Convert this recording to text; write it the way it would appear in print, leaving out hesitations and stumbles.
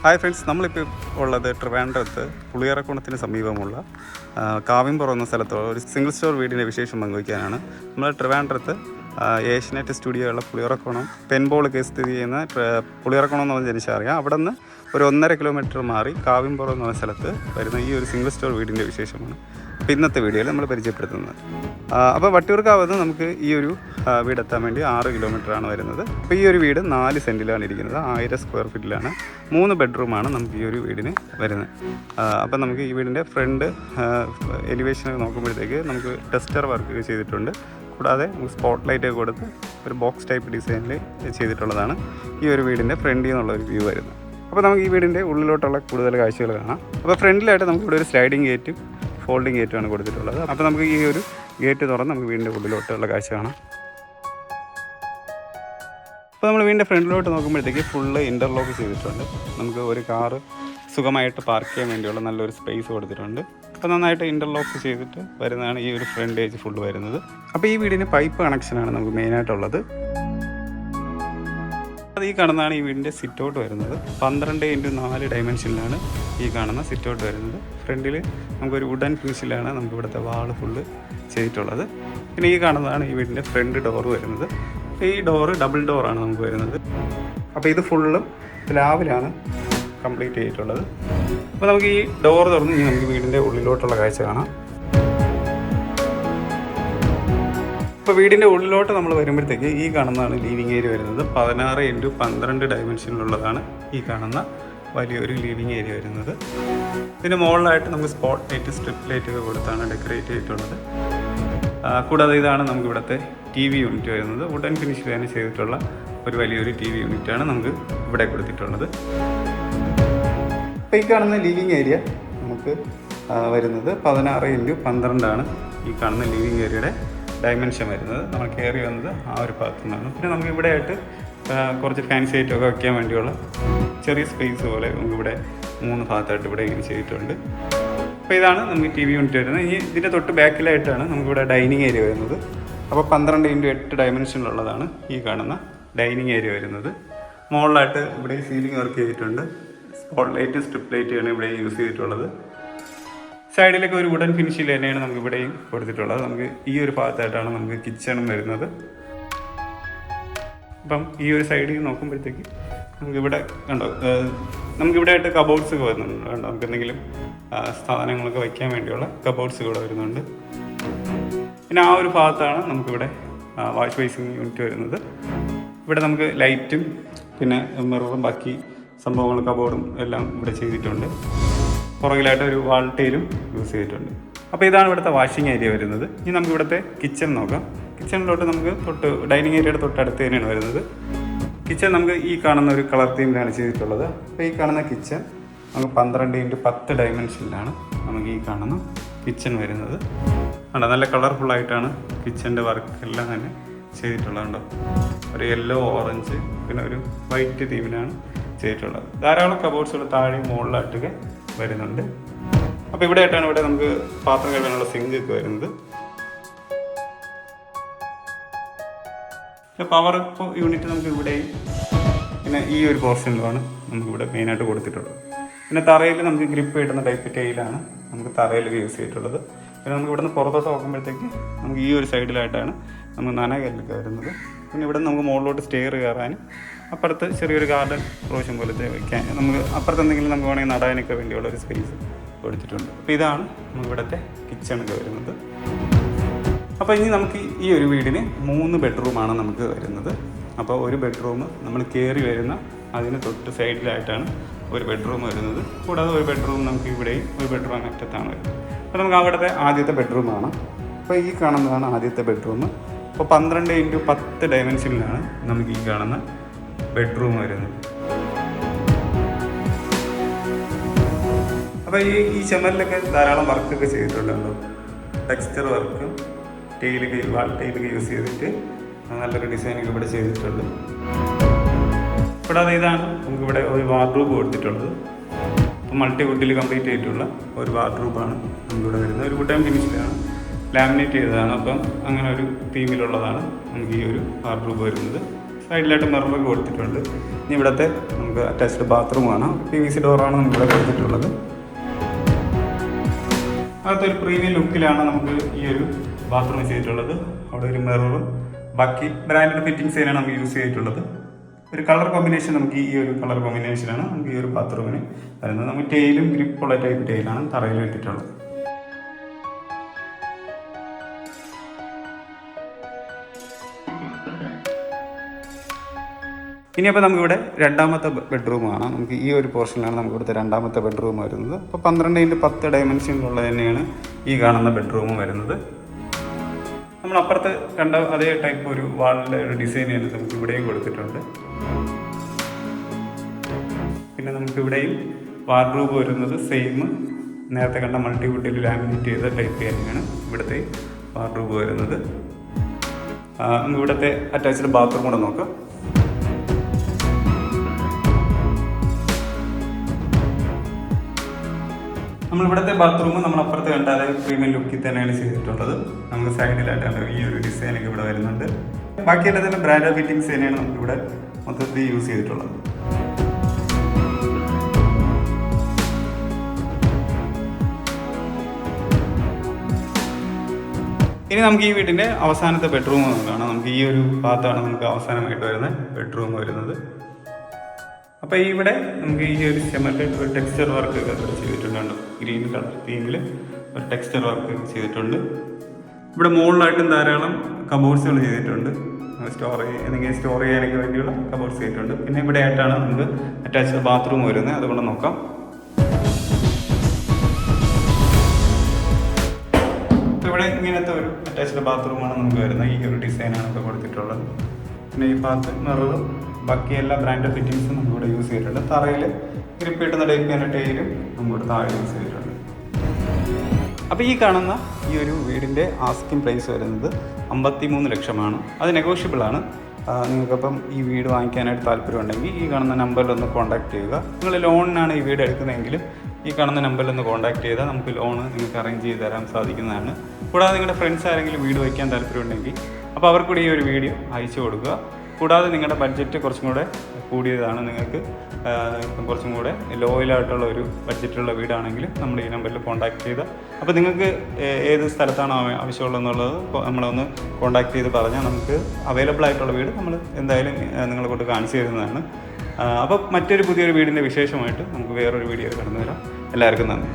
Hi friends, നമ്മളിപ്പോൾ ഉള്ളത് ട്രിവാൻഡ്രത്ത് പുളിയറക്കുണത്തിന് സമീപമുള്ള കാവിമ്പുറം എന്ന സ്ഥലത്തുള്ള ഒരു സിംഗിൾ സ്റ്റോർ വീടിൻ്റെ വിശേഷം പങ്കുവയ്ക്കാനാണ്. നമ്മൾ ട്രിവാൻഡ്രത്ത് ഏഷ്യനെറ്റ് സ്റ്റുഡിയോ ഉള്ള പുളിയറക്കുണം പെൻബോൾ കേസ് സ്ഥിതി ചെയ്യുന്ന പുളിയറക്കുണം എന്ന് പറഞ്ഞ ജനിച്ചാൽ അറിയാം. അവിടെ നിന്ന് ഒരു 1.5 കിലോമീറ്റർ മാറി കാവിമ്പുറം എന്ന സ്ഥലത്ത് വരുന്ന ഈ ഒരു സിംഗിൾ സ്റ്റോർ വീടിൻ്റെ വിശേഷമാണ് അപ്പോൾ ഇന്നത്തെ വീഡിയോയിൽ നമ്മൾ പരിചയപ്പെടുത്തുന്നത്. അപ്പോൾ വട്ടിയൂർക്കാവ് നമുക്ക് ഈ ഒരു വീടെത്താൻ വേണ്ടി 6 കിലോമീറ്ററാണ് വരുന്നത്. അപ്പോൾ ഈ ഒരു വീട് 4 സെൻറ്റിലാണ് ഇരിക്കുന്നത്. 1000 സ്ക്വയർ ഫീറ്റിലാണ്. 3 ബെഡ്റൂമാണ് നമുക്ക് ഈ ഒരു വീടിന് വരുന്നത്. അപ്പോൾ നമുക്ക് ഈ വീടിൻ്റെ ഫ്രണ്ട് എലിവേഷനൊക്കെ നോക്കുമ്പോഴത്തേക്ക് നമുക്ക് ടെസ്റ്റർ വർക്ക് ചെയ്തിട്ടുണ്ട്. കൂടാതെ നമുക്ക് സ്പോട്ട് ലൈറ്റൊക്കെ കൊടുത്ത് ഒരു ബോക്സ് ടൈപ്പ് ഡിസൈനിൽ ചെയ്തിട്ടുള്ളതാണ് ഈ ഒരു വീടിൻ്റെ ഫ്രണ്ടിൽ നിന്നുള്ള ഒരു വ്യൂ വരുന്നത്. അപ്പോൾ നമുക്ക് ഈ വീടിൻ്റെ ഉള്ളിലോട്ടുള്ള കൂടുതൽ കാഴ്ചകൾ കാണാം. അപ്പോൾ ഫ്രണ്ടിലായിട്ട് നമുക്കിവിടെ ഒരു സ്ലൈഡിങ് ഗേറ്റും ഫോൾഡിങ് ഗേറ്റുമാണ് കൊടുത്തിട്ടുള്ളത്. അപ്പോൾ നമുക്ക് ഈ ഒരു ഗേറ്റ് തുറന്ന് നമുക്ക് വീടിൻ്റെ ഉള്ളിലോട്ടുള്ള കാഴ്ച കാണാം. അപ്പോൾ നമ്മൾ വീടിൻ്റെ ഫ്രണ്ടിലോട്ട് നോക്കുമ്പോഴത്തേക്ക് ഫുള്ള് ഇൻ്റർലോക്ക് ചെയ്തിട്ടുണ്ട്. നമുക്ക് ഒരു കാറ് സുഖമായിട്ട് പാർക്ക് ചെയ്യാൻ വേണ്ടിയുള്ള നല്ലൊരു സ്പേസ് കൊടുത്തിട്ടുണ്ട്. അപ്പോൾ നന്നായിട്ട് ഇൻ്റർലോക്ക് ചെയ്തിട്ട് വരുന്നതാണ് ഈ ഒരു ഫ്രണ്ടേജ് ഫുള്ള് വരുന്നത്. അപ്പോൾ ഈ വീടിന് പൈപ്പ് കണക്ഷനാണ് നമുക്ക് മെയിനായിട്ടുള്ളത്. അത് ഈ കാണുന്നതാണ് ഈ വീടിൻ്റെ സിറ്റ് ഔട്ട് വരുന്നത്. 12x4 ഡയമെൻഷനിലാണ് ഈ കാണുന്ന സിറ്റ് ഔട്ട് വരുന്നത്. ഫ്രണ്ടിൽ നമുക്കൊരു വുഡൻ ഫിനിഷിലാണ് നമുക്ക് ഇവിടുത്തെ വാള് ഫുള്ള് ചെയ്തിട്ടുള്ളത്. പിന്നെ ഈ കാണുന്നതാണ് ഈ വീടിൻ്റെ ഫ്രണ്ട് ഡോറ് വരുന്നത്. ഈ ഡോറ് ഡബിൾ ഡോറാണ് നമുക്ക് വരുന്നത്. അപ്പോൾ ഇത് ഫുള്ളും സ്ലാബിലാണ് കംപ്ലീറ്റ് ചെയ്തിട്ടുള്ളത്. അപ്പോൾ നമുക്ക് ഈ ഡോർ തുറന്ന് ഇനി നമുക്ക് വീടിൻ്റെ ഉള്ളിലോട്ടുള്ള കാഴ്ച കാണാം. ഇപ്പോൾ വീടിൻ്റെ ഉള്ളിലോട്ട് നമ്മൾ വരുമ്പോഴത്തേക്ക് ഈ കാണുന്നതാണ് ലിവിങ് ഏരിയ വരുന്നത്. 16x12 ഡയമെൻഷനിലുള്ളതാണ് ഈ കാണുന്ന വലിയൊരു ലിവിങ് ഏരിയ വരുന്നത്. ഇതിന് മുകളിലായിട്ട് നമുക്ക് സ്പോട്ട് ലൈറ്റ് സ്ട്രിപ്പ് ലൈറ്റൊക്കെ കൊടുത്താണ് ഡെക്കറേറ്റ് ചെയ്തിട്ടുള്ളത്. കൂടാതെ ഇതാണ് നമുക്ക് ഇവിടുത്തെ TV യൂണിറ്റ് വരുന്നത്. വുഡൻ ഫിനിഷിൽ തന്നെ ചെയ്തിട്ടുള്ള ഒരു വലിയൊരു TV യൂണിറ്റാണ് നമുക്ക് ഇവിടെ കൊടുത്തിട്ടുള്ളത്. അപ്പോൾ ഈ കാണുന്ന ലിവിങ് ഏരിയ നമുക്ക് വരുന്നത് 16x12 ഈ കാണുന്ന ലിവിങ് ഏരിയയുടെ ഡയമെൻഷൻ വരുന്നത്. നമ്മൾ കയറി വന്നത് ആ ഒരു ഭാഗത്തു നിന്നാണ്. പിന്നെ നമുക്ക് ഇവിടെ ആയിട്ട് കുറച്ച് ഫാൻസി ഐറ്റമൊക്കെ വയ്ക്കാൻ വേണ്ടിയുള്ള ചെറിയ സ്പേസ് പോലെ നമുക്കിവിടെ 3 ഭാഗത്തായിട്ട് ഇവിടെ ഇങ്ങനെ ചെയ്തിട്ടുണ്ട്. അപ്പോൾ ഇതാണ് നമുക്ക് TV യൂണിറ്റ് വരുന്നത്. ഈ ഇതിൻ്റെ തൊട്ട് ബാക്കിലായിട്ടാണ് നമുക്കിവിടെ ഡൈനിങ് ഏരിയ വരുന്നത്. അപ്പോൾ 12x8 ഡയമെൻഷനിലുള്ളതാണ് ഈ കാണുന്ന ഡൈനിങ് ഏരിയ വരുന്നത്. മുകളിലായിട്ട് ഇവിടെ സീലിംഗ് വർക്ക് ചെയ്തിട്ടുണ്ട്. സ്പോട്ട് ലൈറ്റ് സ്ട്രിപ്പ് ലൈറ്റാണ് ഇവിടെ യൂസ് ചെയ്തിട്ടുള്ളത്. സൈഡിലൊക്കെ ഒരു വുഡൻ ഫിനിഷിൽ തന്നെയാണ് നമുക്ക് ഇവിടെയും കൊടുത്തിട്ടുള്ളത്. നമുക്ക് ഈ ഒരു ഭാഗത്തായിട്ടാണ് നമുക്ക് കിച്ചണും വരുന്നത്. അപ്പം ഈ ഒരു സൈഡിൽ നോക്കുമ്പോഴത്തേക്ക് നമുക്കിവിടെ കണ്ടോ, നമുക്കിവിടെ ആയിട്ട് കബോർഡ്സ് ഒക്കെ വരുന്നുണ്ട്. കണ്ടോ, നമുക്ക് എന്തെങ്കിലും സാധനങ്ങളൊക്കെ വയ്ക്കാൻ വേണ്ടിയുള്ള കബോർഡ്സ് ഇവിടെ വരുന്നുണ്ട്. പിന്നെ ആ ഒരു ഭാഗത്താണ് നമുക്കിവിടെ വാഷ് ബേസിൻ യൂണിറ്റ് വരുന്നത്. ഇവിടെ നമുക്ക് ലൈറ്റും പിന്നെ മിററും ബാക്കി സംഭവങ്ങൾ കബോർഡും എല്ലാം ഇവിടെ ചെയ്തിട്ടുണ്ട്. പുറകിലായിട്ട് ഒരു വാൾ ടൈലും യൂസ് ചെയ്തിട്ടുണ്ട്. അപ്പോൾ ഇതാണ് ഇവിടുത്തെ വാഷിംഗ് ഏരിയ വരുന്നത്. ഇനി നമുക്ക് ഇവിടുത്തെ കിച്ചൺ നോക്കാം. കിച്ചണിലോട്ട് നമുക്ക് ഡൈനിങ് ഏരിയയുടെ തൊട്ടടുത്ത് തന്നെയാണ് വരുന്നത്. കിച്ചൺ നമുക്ക് ഈ കാണുന്ന ഒരു കളർ തീമിലാണ് ചെയ്തിട്ടുള്ളത്. അപ്പോൾ ഈ കാണുന്ന കിച്ചൺ നമുക്ക് 12x10 ഡയമെൻഷനിലാണ് നമുക്ക് ഈ കാണുന്ന കിച്ചൺ വരുന്നത്. ആണ് നല്ല കളർഫുള്ളായിട്ടാണ് കിച്ചൻ്റെ വർക്ക് എല്ലാം തന്നെ ചെയ്തിട്ടുള്ളതുണ്ടോ. ഒരു യെല്ലോ, ഓറഞ്ച് പിന്നെ ഒരു വൈറ്റ് തീമിലാണ് ചെയ്തിട്ടുള്ളത്. ധാരാളം കബോർഡ്സുകൾ താഴെ മുകളിലായിട്ടൊക്കെ വരുന്നുണ്ട്. അപ്പോൾ ഇവിടെ ആയിട്ടാണ് ഇവിടെ നമുക്ക് പാത്രം കഴുകാനുള്ള സിങ്ക് ഒക്കെ വരുന്നത്. പവർ യൂണിറ്റ് നമുക്ക് ഇവിടെയും പിന്നെ ഈ ഒരു പോർഷനിലുമാണ് നമുക്കിവിടെ മെയിനായിട്ട് കൊടുത്തിട്ടുള്ളത്. പിന്നെ തറയിൽ നമുക്ക് ഗ്രിപ്പ് കിട്ടുന്ന ടൈപ്പ് ടൈലാണ് നമുക്ക് തറയിൽ യൂസ് ചെയ്തിട്ടുള്ളത്. പിന്നെ നമുക്ക് ഇവിടെ നിന്ന് പുറത്തോട്ട് നോക്കുമ്പോഴത്തേക്ക് നമുക്ക് ഈ ഒരു സൈഡിലായിട്ടാണ് നമുക്ക് നനകല്ലൊക്കെ വരുന്നത്. പിന്നെ ഇവിടെ നമുക്ക് മുകളിലോട്ട് സ്റ്റെയർ കയറാനും അപ്പുറത്ത് ചെറിയൊരു ഗാർഡൻ പ്രാവശ്യം പോലത്തെ വയ്ക്കാൻ നമുക്ക് അപ്പുറത്ത് എന്തെങ്കിലും നമുക്ക് വേണമെങ്കിൽ നടാനൊക്കെ വേണ്ടിയുള്ള ഒരു സ്പേസ് കൊടുത്തിട്ടുണ്ട്. അപ്പോൾ ഇതാണ് നമുക്ക് ഇവിടുത്തെ കിച്ചണൊക്കെ വരുന്നത്. അപ്പോൾ ഇനി നമുക്ക് ഈ ഒരു വീടിന് 3 ബെഡ്റൂമാണ് നമുക്ക് വരുന്നത്. അപ്പോൾ ഒരു ബെഡ്റൂം നമ്മൾ കയറി വരുന്ന അതിന് തൊട്ട് സൈഡിലായിട്ടാണ് ഒരു ബെഡ്റൂം വരുന്നത്. കൂടാതെ ഒരു ബെഡ്റൂം നമുക്ക് ഇവിടെയും ഒരു ബെഡ്റൂം അറ്റത്താണ് വരുന്നത്. അപ്പോൾ നമുക്ക് അവിടുത്തെ ആദ്യത്തെ ബെഡ്റൂമാണ്. അപ്പോൾ ഈ കാണുന്നതാണ് ആദ്യത്തെ ബെഡ്റൂം. അപ്പോൾ 12x10 ഡയമെൻഷനിലാണ് നമുക്ക് ഈ കാണുന്ന ബെഡ്റൂം വരുന്നത്. അപ്പോൾ ഈ ചുമരിലൊക്കെ ധാരാളം വർക്കൊക്കെ ചെയ്തിട്ടുണ്ടല്ലോ. ടെക്സ്ചർ വർക്കും ടൈലൊക്കെ വാൾ ടൈലൊക്കെ യൂസ് ചെയ്തിട്ട് നല്ലൊരു ഡിസൈനൊക്കെ ഇവിടെ ചെയ്തിട്ടുണ്ട്. കൂടാതെ ഇതാണ് നമുക്കിവിടെ ഒരു വാർഡ്രോബ് കൊടുത്തിട്ടുള്ളത്. അപ്പോൾ മൾട്ടിവുഡിൽ കംപ്ലീറ്റ് ചെയ്തിട്ടുള്ള ഒരു വാർഡ്രോബാണ് നമുക്കിവിടെ വരുന്നത്. ഒരു വുഡൻ ഫിനിഷിലാണ് ലാമിനേറ്റ് ചെയ്തതാണ്. അപ്പം അങ്ങനെ ഒരു തീമിലുള്ളതാണ് നമുക്ക് ഈ ഒരു വാർഡ്രോബ് വരുന്നത്. സൈഡിലായിട്ട് മിററൊക്കെ കൊടുത്തിട്ടുണ്ട്. ഇനി ഇവിടുത്തെ നമുക്ക് അറ്റാച്ച്ഡ് ബാത്റൂം കാണാം. PVC ഡോറാണ് നമുക്കിവിടെ കൊടുത്തിട്ടുള്ളത്. അകത്തൊരു പ്രീമിയം ലുക്കിലാണ് നമുക്ക് ഈ ഒരു ബാത്റൂം ചെയ്തിട്ടുള്ളത്. അവിടെ ഒരു മിററും ബാക്കി ബ്രാൻഡഡ് ഫിറ്റിംഗ്സ് തന്നെയാണ് നമുക്ക് യൂസ് ചെയ്തിട്ടുള്ളത്. ഒരു കളർ കോമ്പിനേഷൻ നമുക്ക് ഈ ഒരു കളർ കോമ്പിനേഷനാണ് നമുക്ക് ഈ ഒരു ബാത്റൂമിന് വരുന്നത്. നമുക്ക് ടൈലും ഗ്രിപ്പുള്ള ടൈപ്പ് ടൈലാണ് തറയിൽ ഇട്ടിട്ടുള്ളത്. ഇനി അപ്പോൾ നമുക്കിവിടെ രണ്ടാമത്തെ ബെഡ്റൂം കാണാം. നമുക്ക് ഈ ഒരു പോർഷനിലാണ് നമുക്ക് ഇവിടുത്തെ രണ്ടാമത്തെ ബെഡ്റൂം വരുന്നത്. അപ്പോൾ 12x10 ഡയമെൻഷനിലുള്ള തന്നെയാണ് ഈ കാണുന്ന ബെഡ്റൂം വരുന്നത്. നമ്മൾ അപ്പുറത്ത് കണ്ട അതേ ടൈപ്പ് ഒരു വാളിൻ്റെ ഒരു ഡിസൈൻ തന്നെ നമുക്ക് ഇവിടെയും കൊടുത്തിട്ടുണ്ട്. പിന്നെ നമുക്കിവിടെയും വാർഡ്രോബ് വരുന്നത് സെയിം നേരത്തെ കണ്ട മൾട്ടിവുഡിൽ ലാമിനേറ്റ് ചെയ്ത ടൈപ്പ് തന്നെയാണ് ഇവിടുത്തെ വാർഡ്രോബ് വരുന്നത്. നമുക്ക് ഇവിടുത്തെ അറ്റാച്ച്ഡ് ബാത്റൂം കൂടെ നോക്കാം. നമ്മളിവിടുത്തെ ബാത്റൂം നമ്മൾ അപ്പുറത്ത് കണ്ടാൽ പ്രീമിയം ലുക്കിൽ തന്നെയാണ് ചെയ്തിട്ടുള്ളത്. നമുക്ക് സൈഡിലായിട്ടാണ് ഈ ഒരു ഡിസൈനൊക്കെ ഇവിടെ വരുന്നുണ്ട്. ബാക്കിയെല്ലാം തന്നെ ബ്രാൻഡഡ് ഫിറ്റിംഗ്സ് തന്നെയാണ് നമുക്കിവിടെ മൊത്തത്തിൽ യൂസ് ചെയ്തിട്ടുള്ളത്. ഇനി നമുക്ക് ഈ വീട്ടിൻ്റെ അവസാനത്തെ ബെഡ്റൂം കാണാം. നമുക്ക് ഈ ഒരു ഭാഗത്താണ് നമുക്ക് അവസാനമായിട്ട് വരുന്ന ബെഡ്റൂം വരുന്നത്. അപ്പോൾ ഇവിടെ നമുക്ക് ഈ ഒരു ചെമ്മലിൽ ഒരു ടെക്സ്ചർ വർക്ക് ഒക്കെ ചെയ്തിട്ടുണ്ട്. ഗ്രീൻ കളർ തീമിൽ ഒരു ടെക്സ്ചർ വർക്ക് ചെയ്തിട്ടുണ്ട്. ഇവിടെ മുകളിലായിട്ടും ധാരാളം കബോർഡ്സുകൾ ചെയ്തിട്ടുണ്ട്. എന്തെങ്കിലും സ്റ്റോർ ചെയ്യാനൊക്കെ വേണ്ടിയുള്ള കബോർഡ്സ് ചെയ്തിട്ടുണ്ട്. പിന്നെ ഇവിടെ ആയിട്ടാണ് നമുക്ക് അറ്റാച്ച്ഡ് ബാത്റൂം വരുന്നത്. അതുകൊണ്ട് നോക്കാം. ഇവിടെ ഇങ്ങനത്തെ ഒരു അറ്റാച്ച്ഡ് ബാത്റൂമാണ് നമുക്ക് വരുന്നത്. ഈ ഒരു ഡിസൈനാണ് ഇപ്പോൾ കൊടുത്തിട്ടുള്ളത്. പിന്നെ ഈ ഭാഗത്ത് മിററും ബാക്കി എല്ലാ ബ്രാൻഡഡ് ഫിറ്റിംഗ്സും നമ്മളിവിടെ യൂസ് ചെയ്തിട്ടുണ്ട്. തറയിൽ ഗ്രിപ്പ് കിട്ടുന്ന ടൈപ്പ് ടൈലും നമ്മളിവിടെ താഴെ യൂസ് ചെയ്തിട്ടുണ്ട്. അപ്പോൾ ഈ കാണുന്ന ഈ ഒരു വീടിൻ്റെ ആസ്കിംഗ് പ്രൈസ് വരുന്നത് 53 ലക്ഷമാണ്. അത് നെഗോഷ്യബിളാണ്. നിങ്ങൾക്കപ്പം ഈ വീട് വാങ്ങിക്കാനായിട്ട് താല്പര്യമുണ്ടെങ്കിൽ ഈ കാണുന്ന നമ്പറിലൊന്ന് കോൺടാക്ട് ചെയ്യുക. നിങ്ങൾ ലോണിനാണ് ഈ വീട് എടുക്കുന്നതെങ്കിൽ ഈ കാണുന്ന നമ്പറിലൊന്ന് കോൺടാക്ട് ചെയ്താൽ നമുക്ക് ലോണ് നിങ്ങൾക്ക് അറേഞ്ച് ചെയ്ത് തരാൻ സാധിക്കുന്നതാണ്. കൂടാതെ നിങ്ങളുടെ ഫ്രണ്ട്സ് ആരെങ്കിലും വീട് വയ്ക്കാൻ താല്പര്യമുണ്ടെങ്കിൽ അപ്പോൾ അവർക്കൂടി ഈ ഒരു വീഡിയോ അയച്ചു കൊടുക്കുക. കൂടാതെ നിങ്ങളുടെ ബഡ്ജറ്റ് കുറച്ചും കൂടെ കൂടിയതാണ്, നിങ്ങൾക്ക് കുറച്ചും കൂടെ ലോയിലായിട്ടുള്ള ഒരു ബഡ്ജറ്റുള്ള വീടാണെങ്കിൽ നമ്മൾ ഈ നമ്പറിൽ കോൺടാക്ട് ചെയ്താൽ അപ്പോൾ നിങ്ങൾക്ക് ഏത് സ്ഥലത്താണോ ആവശ്യമുള്ളതെന്നുള്ളത് നമ്മളൊന്ന് കോൺടാക്ട് ചെയ്ത് പറഞ്ഞാൽ നമുക്ക് അവൈലബിൾ ആയിട്ടുള്ള വീട് നമ്മൾ എന്തായാലും നിങ്ങളെ കൊണ്ട് കാണിച്ചു തരുന്നതാണ്. അപ്പോൾ മറ്റൊരു പുതിയൊരു വീടിൻ്റെ വിശേഷമായിട്ട് നമുക്ക് വേറൊരു വീഡിയോയിൽ കടന്നു വരാം. എല്ലാവർക്കും നന്ദി.